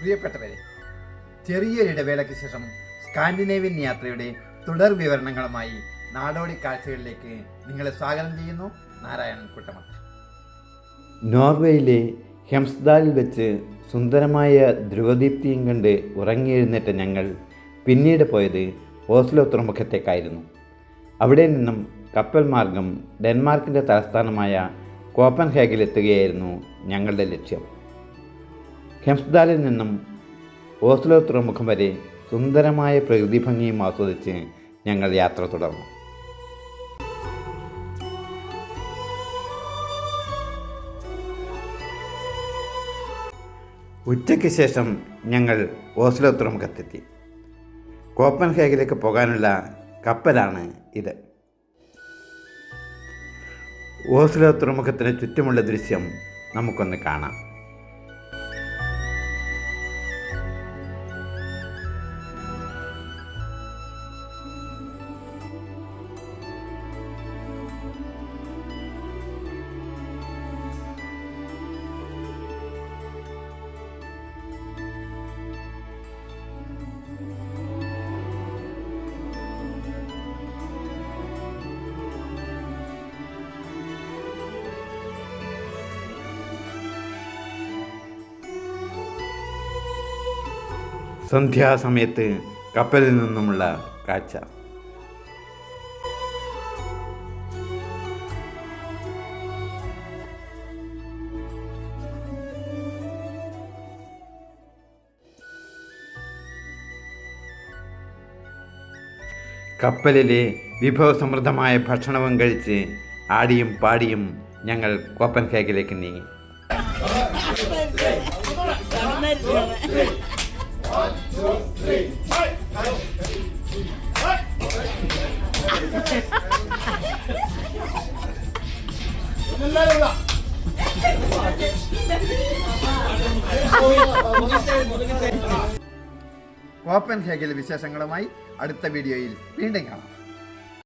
പ്രിയപ്പെട്ടവരെ, ചെറിയൊരിടവേളയ്ക്ക് ശേഷം സ്കാൻഡിനേവിയൻ യാത്രയുടെ തുടർ വിവരണങ്ങളുമായി നാടോടി കാഴ്ചകളിലേക്ക് നിങ്ങളെ സ്വാഗതം ചെയ്യുന്നു. നാരായണൻ കുട്ടമത്ത്. നോർവേയിലെ ഹെംസ്ദാലിൽ വെച്ച് സുന്ദരമായ ധ്രുവദീപ്തിയും കണ്ട് ഉറങ്ങിയെഴുന്നേറ്റ ഞങ്ങൾ പിന്നീട് പോയത് ഓസ്ലോ തുറമുഖത്തേക്കായിരുന്നു. അവിടെ നിന്നും കപ്പൽ മാർഗം ഡെൻമാർക്കിൻ്റെ തലസ്ഥാനമായ കോപ്പൻഹേഗനിലെത്തുകയായിരുന്നു ഞങ്ങളുടെ ലക്ഷ്യം. ഹെംസ്ദാലിൽ നിന്നും ഓസ്ലോ തുറമുഖം വരെ സുന്ദരമായ പ്രകൃതി ഭംഗിയും ആസ്വദിച്ച് ഞങ്ങൾ യാത്ര തുടർന്നു. ഉച്ചയ്ക്ക് ശേഷം ഞങ്ങൾ ഓസ്ലോ തുറമുഖത്തെത്തി. കോപ്പൻഹേഗനിലേക്ക് പോകാനുള്ള കപ്പലാണ് ഇത്. ഓസ്ലോ തുറമുഖത്തിന് ചുറ്റുമുള്ള ദൃശ്യം നമുക്കൊന്ന് കാണാം. സന്ധ്യാസമയത്ത് കപ്പലിൽ നിന്നുമുള്ള കാഴ്ച. കപ്പലിലെ വിഭവസമൃദ്ധമായ ഭക്ഷണവും കഴിച്ച് ആടിയും പാടിയും ഞങ്ങൾ കോപ്പൻഹേഗനിലേക്ക് നീങ്ങി. കോപ്പൻഹേഗനിലെ വിശേഷങ്ങളുമായി അടുത്ത വീഡിയോയിൽ വീണ്ടും കാണാം.